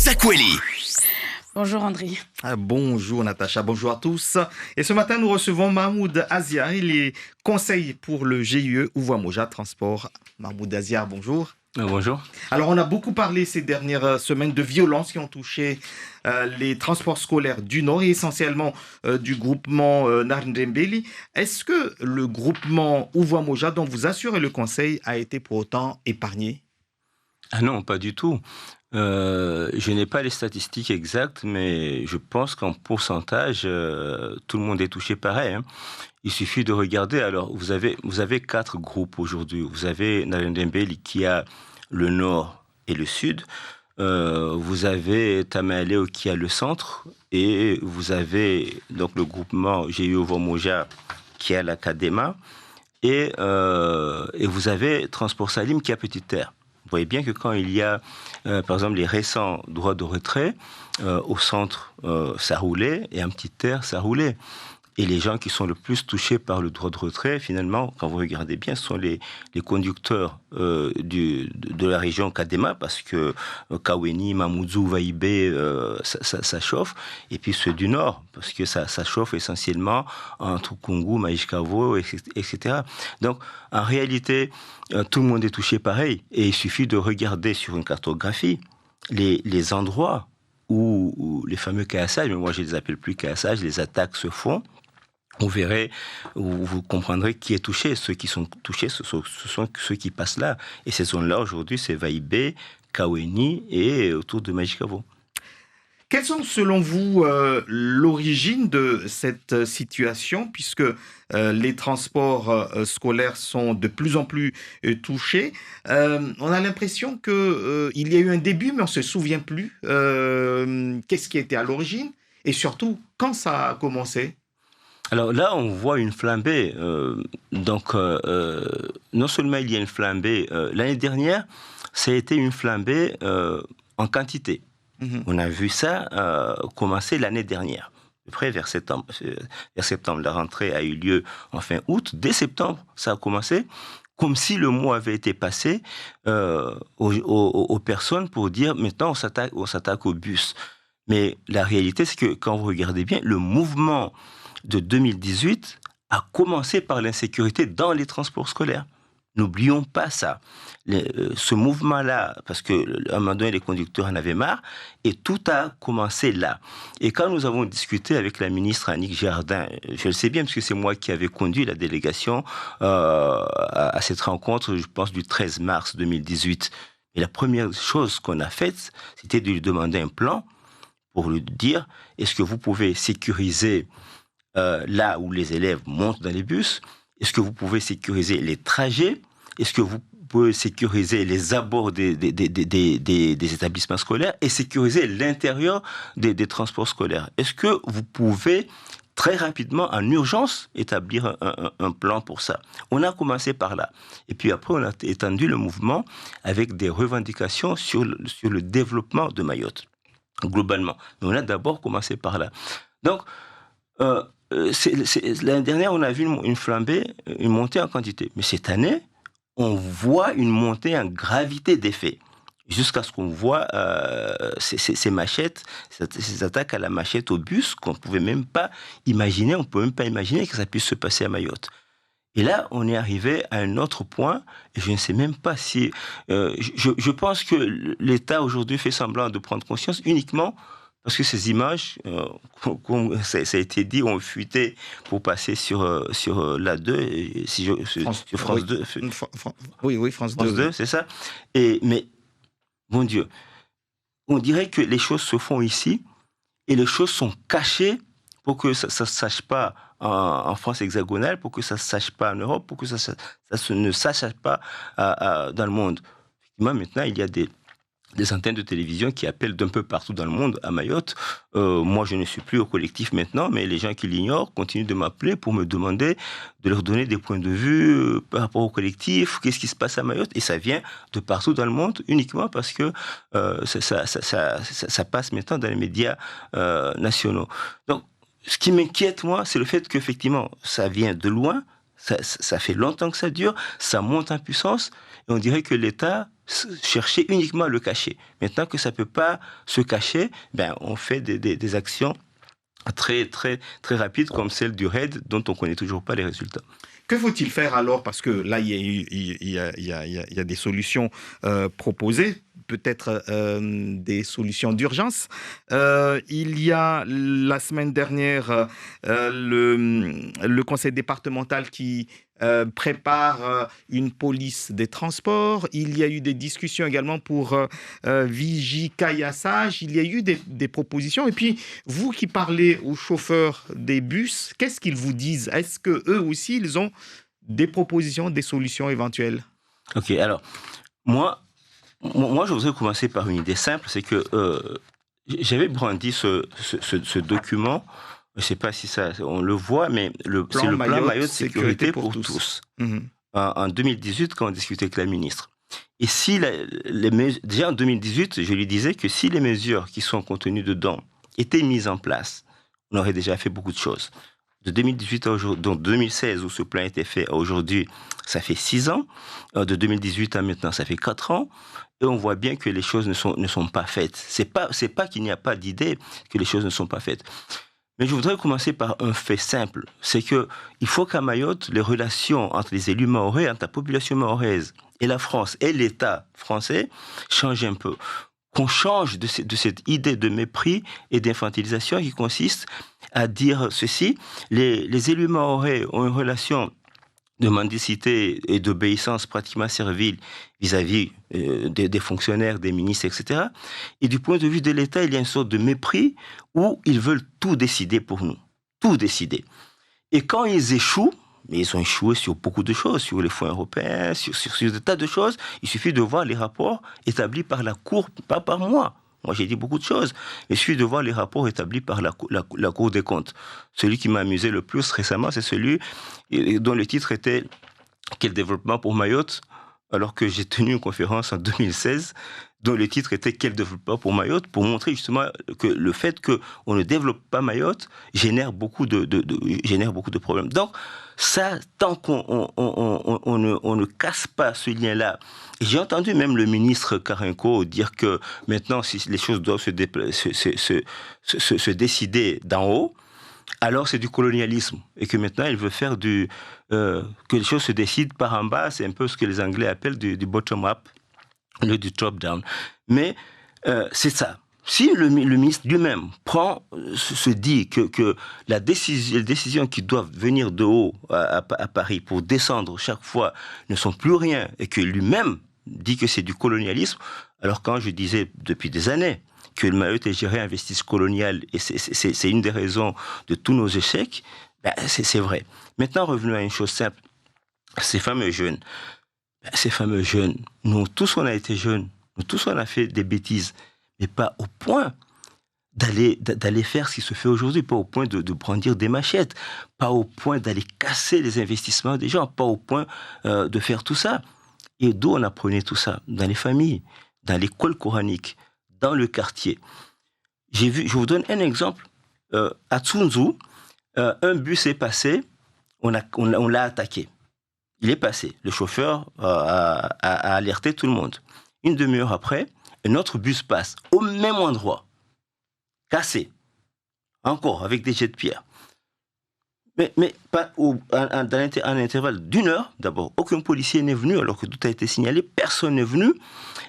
Zakweli. Bonjour André. Bonjour Natacha, bonjour à tous. Et ce matin, nous recevons Mahmoud Azia. Il est conseiller pour le GIE Ouvoimoja Transport. Mahmoud Azia, bonjour. Bonjour. Alors, on a beaucoup parlé ces dernières semaines de violences qui ont touché les transports scolaires du Nord et essentiellement du groupement Narndembeli. Est-ce que le groupement Ouvoimoja, dont vous assurez le conseil, a été pour autant épargné? Ah non, pas du tout. Je n'ai pas les statistiques exactes, mais je pense qu'en pourcentage, tout le monde est touché pareil. Hein. Il suffit de regarder. Alors, vous avez 4 groupes aujourd'hui. Vous avez Narendembeli qui a le nord et le sud. Vous avez Tamaléo qui a le centre. Et vous avez donc le groupement GIE Ouvoimoja qui a la Kadema. Et vous avez Transport Salim qui a Petite Terre. Vous voyez bien que quand il y a, par exemple, les récents droits de retrait, au centre, ça roulait, et en Petite Terre, ça roulait. Et les gens qui sont le plus touchés par le droit de retrait, finalement, quand vous regardez bien, ce sont les conducteurs de la région Kadema, parce que Kaweni, Mamoudzou, Vaïbé, ça chauffe. Et puis ceux du Nord, parce que ça chauffe essentiellement entre Kungu, Maïchkavo, etc. Donc, en réalité, tout le monde est touché pareil. Et il suffit de regarder sur une cartographie les endroits où les fameux cassages, mais moi je les appelle plus cassages, les attaques se font. Vous verrez, vous comprendrez qui est touché. Ceux qui sont touchés, ce sont ceux qui passent là. Et ces zones-là, aujourd'hui, c'est Vaïbé, Kaweni et autour de Majikavo. Quelles sont, selon vous, l'origine de cette situation, puisque les transports scolaires sont de plus en plus touchés? On a l'impression qu'il y a eu un début, mais on ne se souvient plus. Qu'est-ce qui était à l'origine? Et surtout, quand ça a commencé? Alors là, on voit une flambée. Non seulement il y a une flambée, l'année dernière, ça a été une flambée en quantité. On a vu ça commencer l'année dernière. Après, vers septembre, la rentrée a eu lieu en fin août. Dès septembre, ça a commencé comme si le mot avait été passé aux personnes pour dire maintenant on s'attaque au bus. Mais la réalité, c'est que quand vous regardez bien, le mouvement de 2018 a commencé par l'insécurité dans les transports scolaires. N'oublions pas ça. Ce mouvement-là, parce qu'à un moment donné, les conducteurs en avaient marre, et tout a commencé là. Et quand nous avons discuté avec la ministre Annick Girardin, je le sais bien parce que c'est moi qui avais conduit la délégation à cette rencontre, je pense, du 13 mars 2018. Et la première chose qu'on a faite, c'était de lui demander un plan pour lui dire, est-ce que vous pouvez sécuriser là où les élèves montent dans les bus? Est-ce que vous pouvez sécuriser les trajets? Est-ce que vous pouvez sécuriser les abords des établissements scolaires et sécuriser l'intérieur des transports scolaires? Est-ce que vous pouvez très rapidement, en urgence, établir un plan pour ça? On a commencé par là. Et puis après, on a étendu le mouvement avec des revendications sur le développement de Mayotte, globalement. Mais on a d'abord commencé par là. Donc, l'année dernière, on a vu une flambée, une montée en quantité. Mais cette année, on voit une montée en gravité d'effet. Jusqu'à ce qu'on voit ces machettes, ces attaques à la machette au bus qu'on ne pouvait même pas imaginer. On ne peut même pas imaginer que ça puisse se passer à Mayotte. Et là, on est arrivé à un autre point, et je ne sais même pas si... je pense que l'État aujourd'hui fait semblant de prendre conscience uniquement parce que ces images, comme ça a été dit, ont fuité pour passer sur la 2, sur France 2. Oui, France 2. France 2, c'est ça. Mais, mon Dieu, on dirait que les choses se font ici, et les choses sont cachées pour que ça ne se sache pas en France hexagonale, pour que ça ne se sache pas en Europe, pour que ça ne se sache pas dans le monde. Effectivement, maintenant, il y a des antennes de télévision qui appellent d'un peu partout dans le monde à Mayotte. Moi, je ne suis plus au collectif maintenant, mais les gens qui l'ignorent continuent de m'appeler pour me demander de leur donner des points de vue par rapport au collectif, qu'est-ce qui se passe à Mayotte. Et ça vient de partout dans le monde, uniquement parce que ça passe maintenant dans les médias nationaux. Donc, ce qui m'inquiète, moi, c'est le fait qu'effectivement, ça vient de loin, ça fait longtemps que ça dure, ça monte en puissance, et on dirait que l'État chercher uniquement à le cacher. Maintenant que ça ne peut pas se cacher, on fait des actions très, très, très rapides comme celle du RAID dont on ne connaît toujours pas les résultats. Que faut-il faire alors? Parce que là, il y a des solutions proposées, peut-être des solutions d'urgence. Il y a la semaine dernière le conseil départemental qui prépare une police des transports. Il y a eu des discussions également pour Vigie Caillassage. Il y a eu des propositions. Et puis, vous qui parlez aux chauffeurs des bus, qu'est-ce qu'ils vous disent? Est-ce qu'eux aussi, ils ont des propositions, des solutions éventuelles? Ok, alors, moi, je voudrais commencer par une idée simple, c'est que j'avais brandi ce document. Je ne sais pas si on le voit, mais c'est le plan Mayotte sécurité pour tous. En 2018, quand on discutait avec la ministre. Et si déjà en 2018, je lui disais que si les mesures qui sont contenues dedans étaient mises en place, on aurait déjà fait beaucoup de choses. De 2018 à aujourd'hui, donc 2016 où ce plan a été fait à aujourd'hui, ça fait 6 ans. De 2018 à maintenant, ça fait 4 ans. Et on voit bien que les choses ne sont pas faites. C'est pas qu'il n'y a pas d'idée que les choses ne sont pas faites. Mais je voudrais commencer par un fait simple. C'est qu'il faut qu'à Mayotte, les relations entre les élus mahorais, entre la population mahoraise et la France et l'État français changent un peu. Qu'on change de cette idée de mépris et d'infantilisation qui consiste à dire ceci. Les élus mahorais ont une relation de mendicité et d'obéissance pratiquement servile vis-à-vis des fonctionnaires, des ministres, etc. Et du point de vue de l'État, il y a une sorte de mépris où ils veulent tout décider pour nous. Tout décider. Et quand ils échouent, mais ils ont échoué sur beaucoup de choses, sur les fonds européens, sur des tas de choses, il suffit de voir les rapports établis par la Cour, pas par moi. Moi, j'ai dit beaucoup de choses. Il suffit de voir les rapports établis par la Cour des comptes. Celui qui m'a amusé le plus récemment, c'est celui dont le titre était « Quel développement pour Mayotte ?» alors que j'ai tenu une conférence en 2016 dont le titre était « Quel développement pour Mayotte ?» pour montrer justement que le fait qu'on ne développe pas Mayotte génère beaucoup de problèmes. Donc, ça, tant qu'on ne casse pas ce lien-là, j'ai entendu même le ministre Karenko dire que maintenant, si les choses doivent se décider d'en haut, alors c'est du colonialisme. Et que maintenant, il veut faire que les choses se décident par en bas. C'est un peu ce que les Anglais appellent du bottom-up, du top-down. Mais c'est ça. Si le ministre lui-même se dit que les décisions qui doivent venir de haut à Paris pour descendre chaque fois ne sont plus rien, et que lui-même dit que c'est du colonialisme, alors quand je disais depuis des années que le Mayotte est géré un vestige colonial, et c'est une des raisons de tous nos échecs, c'est vrai. Maintenant, revenons à une chose simple. Ces fameux jeunes, nous tous on a été jeunes, nous tous on a fait des bêtises, mais pas au point d'aller faire ce qui se fait aujourd'hui, pas au point de brandir des machettes, pas au point d'aller casser les investissements des gens, pas au point de faire tout ça. Et d'où on apprenait tout ça? Dans les familles, dans l'école coranique, dans le quartier. Je vous donne un exemple. À Tsunzu, un bus est passé, on l'a attaqué. Il est passé. Le chauffeur a alerté tout le monde. Une demi-heure après, un autre bus passe au même endroit, cassé, encore avec des jets de pierre. Mais pas en intervalle d'1 heure, d'abord, aucun policier n'est venu alors que tout a été signalé, personne n'est venu.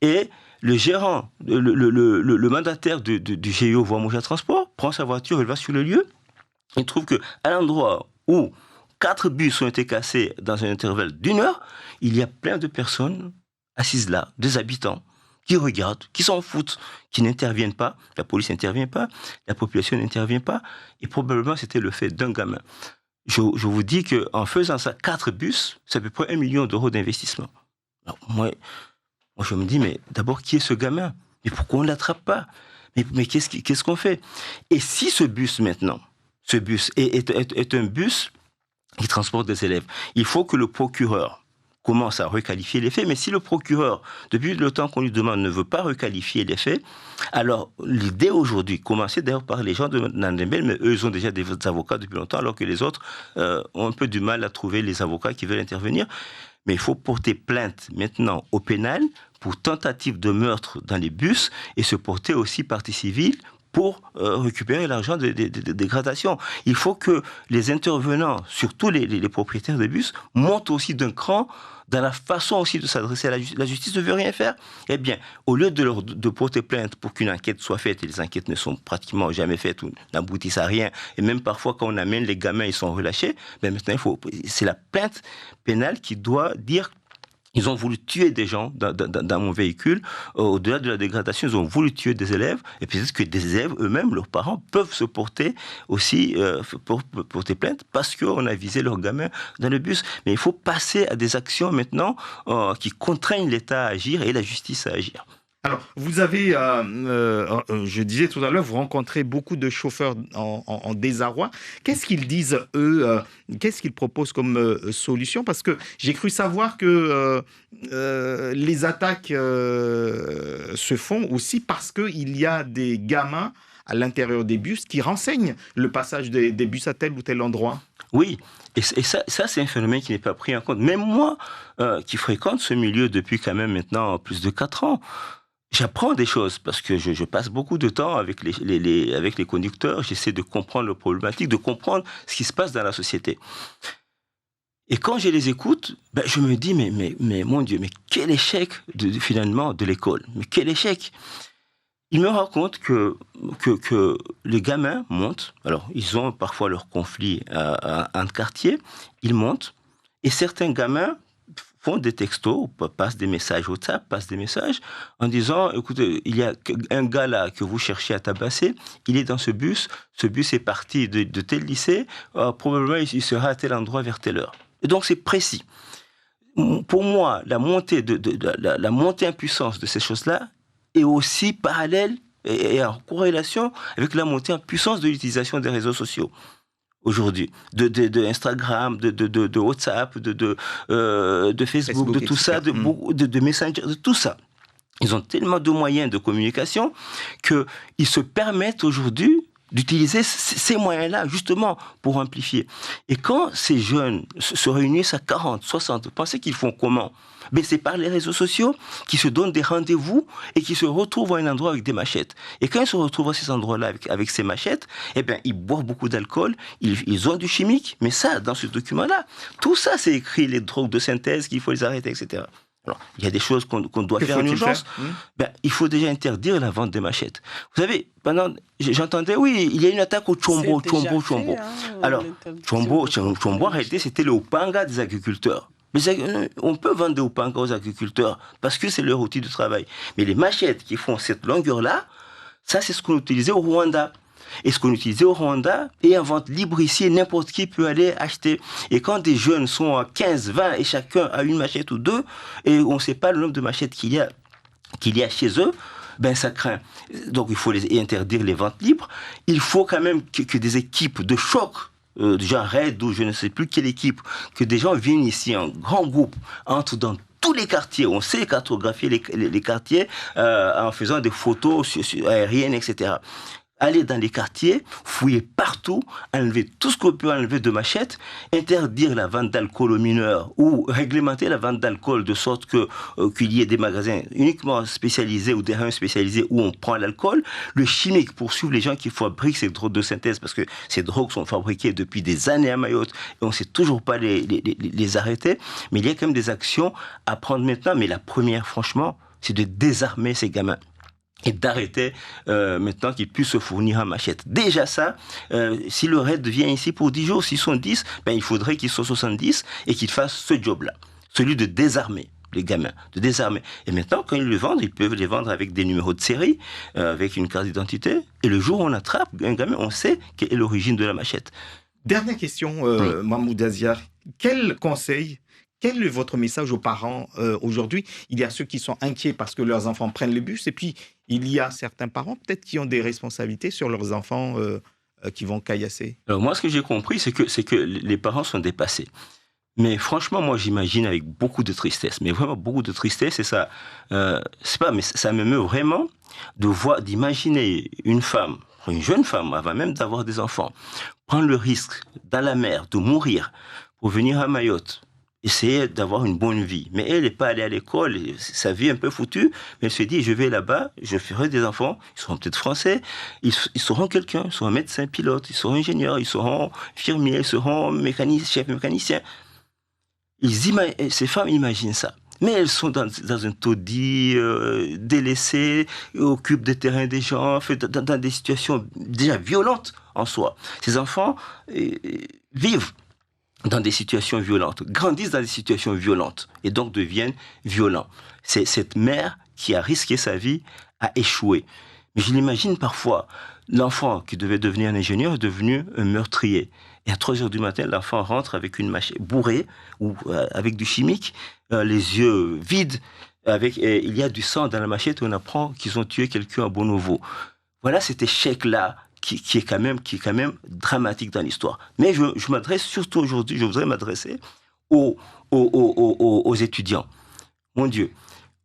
Et le gérant, le mandataire du GIO Voie-Moja Transport prend sa voiture, il va sur le lieu. Il trouve qu'à l'endroit où 4 bus ont été cassés dans un intervalle d'1 heure, il y a plein de personnes assises là, des habitants, qui regardent, qui s'en foutent, qui n'interviennent pas. La police n'intervient pas, la population n'intervient pas. Et probablement, c'était le fait d'un gamin. Je vous dis qu'en faisant ça, 4 bus, c'est à peu près 1 million d'euros d'investissement. Alors, moi, je me dis, mais d'abord, qui est ce gamin? Mais pourquoi on ne l'attrape pas? Mais qu'est-ce qu'on fait? Et si ce bus, maintenant, est un bus qui transporte des élèves, il faut que le procureur commence à requalifier les faits, mais si le procureur, depuis le temps qu'on lui demande, ne veut pas requalifier les faits, alors l'idée aujourd'hui, commencer d'ailleurs par les gens de Nandembel, mais eux, ils ont déjà des avocats depuis longtemps, alors que les autres ont un peu du mal à trouver les avocats qui veulent intervenir. Mais il faut porter plainte maintenant au pénal pour tentative de meurtre dans les bus et se porter aussi partie civile pour récupérer l'argent des dégradations. Il faut que les intervenants, surtout les propriétaires de bus, montent aussi d'un cran dans la façon aussi de s'adresser à la justice. La justice ne veut rien faire. Eh bien, au lieu de porter plainte pour qu'une enquête soit faite, et les enquêtes ne sont pratiquement jamais faites ou n'aboutissent à rien, et même parfois quand on amène les gamins, ils sont relâchés, ben maintenant c'est la plainte pénale qui doit dire ils ont voulu tuer des gens dans mon véhicule. Au-delà de la dégradation, ils ont voulu tuer des élèves. Et peut-être que des élèves eux-mêmes, leurs parents, peuvent se porter aussi pour porter plainte parce qu'on a visé leurs gamins dans le bus. Mais il faut passer à des actions maintenant qui contraignent l'État à agir et la justice à agir. Alors, vous avez, je disais tout à l'heure, vous rencontrez beaucoup de chauffeurs en désarroi. Qu'est-ce qu'ils disent, eux qu'est-ce qu'ils proposent comme solution? Parce que j'ai cru savoir que les attaques se font aussi parce qu'il y a des gamins à l'intérieur des bus qui renseignent le passage des bus à tel ou tel endroit. Oui, et ça c'est un phénomène qui n'est pas pris en compte. Même moi, qui fréquente ce milieu depuis quand même maintenant plus de 4 ans, j'apprends des choses parce que je passe beaucoup de temps avec les conducteurs. J'essaie de comprendre leurs problématiques, de comprendre ce qui se passe dans la société. Et quand je les écoute, ben, je me dis, mais mon Dieu, mais quel échec finalement de l'école. Mais quel échec. Ils me racontent que les gamins montent. Alors, ils ont parfois leurs conflits en quartier. Ils montent. Et certains gamins font des textos, passent des messages WhatsApp, passent des messages en disant, écoutez, il y a un gars là que vous cherchez à tabasser, il est dans ce bus est parti de tel lycée, probablement il sera à tel endroit vers telle heure. Et donc c'est précis. Pour moi, la montée en puissance de ces choses-là est aussi parallèle et en corrélation avec la montée en puissance de l'utilisation des réseaux sociaux. Aujourd'hui, de Instagram, de WhatsApp, de Facebook, de tout ça, de Messenger, de tout ça. Ils ont tellement de moyens de communication qu'ils se permettent aujourd'hui d'utiliser ces moyens-là, justement, pour amplifier. Et quand ces jeunes se réunissent à 40, 60, vous pensez qu'ils font comment? Mais c'est par les réseaux sociaux qui se donnent des rendez-vous et qui se retrouvent à un endroit avec des machettes. Et quand ils se retrouvent à ces endroits-là avec ces machettes, eh bien, ils boivent beaucoup d'alcool, ils ont du chimique, mais ça, dans ce document-là, tout ça, c'est écrit, les drogues de synthèse, qu'il faut les arrêter, etc. Alors, il y a des choses qu'on doit faire en urgence. Ben, il faut déjà interdire la vente des machettes. Vous savez, j'entendais, oui, il y a une attaque au Chombo. Alors, Chombo, en réalité, c'était le Upanga des agriculteurs. Mais on peut vendre des Upanga aux agriculteurs parce que c'est leur outil de travail. Mais les machettes qui font cette longueur-là, ça, c'est ce qu'on utilisait au Rwanda. Et ce qu'on utilisait au Rwanda est en vente libre ici et n'importe qui peut aller acheter. Et quand des jeunes sont à 15, 20 et chacun a une machette ou deux, et on ne sait pas le nombre de machettes qu'il y a chez eux, ben ça craint. Donc il faut interdire les ventes libres. Il faut quand même que des équipes de choc, genre RAID ou je ne sais plus quelle équipe, que des gens viennent ici en grand groupe, entrent dans tous les quartiers. On sait cartographier les quartiers en faisant des photos aériennes, etc. Aller dans les quartiers, fouiller partout, enlever tout ce qu'on peut enlever de machettes, interdire la vente d'alcool aux mineurs ou réglementer la vente d'alcool de sorte qu'il y ait des magasins uniquement spécialisés ou des rayons spécialisés où on prend l'alcool. Le chimique, poursuivre les gens qui fabriquent ces drogues de synthèse parce que ces drogues sont fabriquées depuis des années à Mayotte et on ne sait toujours pas les arrêter. Mais il y a quand même des actions à prendre maintenant. Mais la première, franchement, c'est de désarmer ces gamins. Et d'arrêter maintenant qu'ils puissent se fournir en machette. Déjà ça, si le raid vient ici pour 10 jours, s'ils sont 10, ben il faudrait qu'ils soient 70 et qu'ils fassent ce job-là. Celui de désarmer les gamins, de désarmer. Et maintenant, quand ils le vendent, ils peuvent les vendre avec des numéros de série, avec une carte d'identité. Et le jour où on attrape un gamin, on sait quelle est l'origine de la machette. Dernière question, Mahmoud Aziar. Quel est votre message aux parents aujourd'hui? Il y a ceux qui sont inquiets parce que leurs enfants prennent le bus et puis il y a certains parents peut-être qui ont des responsabilités sur leurs enfants qui vont caillasser. Alors moi, ce que j'ai compris, c'est que les parents sont dépassés. Mais franchement, moi, j'imagine avec beaucoup de tristesse, mais vraiment beaucoup de tristesse et ça, mais ça me meut vraiment d'imaginer une jeune femme, avant même d'avoir des enfants, prendre le risque dans la mer de mourir pour venir à Mayotte. essayer d'avoir une bonne vie. Mais elle n'est pas allée à l'école, sa vie est un peu foutue, mais elle se dit, je vais là-bas, je ferai des enfants, ils seront peut-être français, ils seront quelqu'un, ils seront médecins, pilotes, ils seront ingénieurs, ils seront infirmiers, ils seront chefs mécaniciens. Ces femmes imaginent ça. Mais elles sont dans un taudis, délaissées, occupent des terrains des gens, dans des situations déjà violentes en soi. Ces enfants vivent dans des situations violentes, grandissent dans des situations violentes et donc deviennent violents. C'est cette mère qui a risqué sa vie a échoué. Mais je l'imagine parfois, l'enfant qui devait devenir un ingénieur est devenu un meurtrier. Et à 3 heures du matin, l'enfant rentre avec une machette bourrée ou avec du chimique, les yeux vides, il y a du sang dans la machette et on apprend qu'ils ont tué quelqu'un à Bonovo. Voilà cet échec-là qui est quand même dramatique dans l'histoire. Mais je m'adresse surtout aujourd'hui, je voudrais m'adresser aux étudiants. Mon Dieu,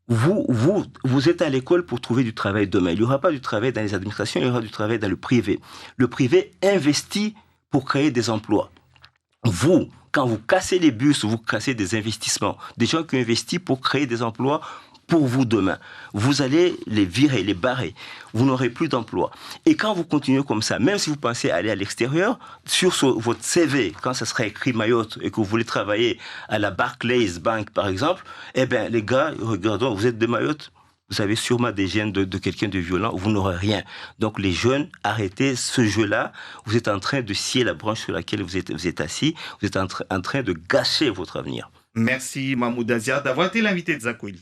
vous êtes à l'école pour trouver du travail demain. Il n'y aura pas du travail dans les administrations, il y aura du travail dans le privé. Le privé investit pour créer des emplois. Vous, quand vous cassez les bus, vous cassez des investissements. Des gens qui investissent pour créer des emplois pour vous demain. Vous allez les virer, les barrer. Vous n'aurez plus d'emploi. Et quand vous continuez comme ça, même si vous pensez aller à l'extérieur, sur votre CV, quand ça sera écrit Mayotte et que vous voulez travailler à la Barclays Bank, par exemple, eh bien, les gars, regardons, vous êtes de Mayotte, vous avez sûrement des gènes de quelqu'un de violent, vous n'aurez rien. Donc les jeunes, arrêtez ce jeu-là. Vous êtes en train de scier la branche sur laquelle vous êtes assis. Vous êtes en train de gâcher votre avenir. Merci Mahmoud Azia d'avoir été l'invité de Zakouli.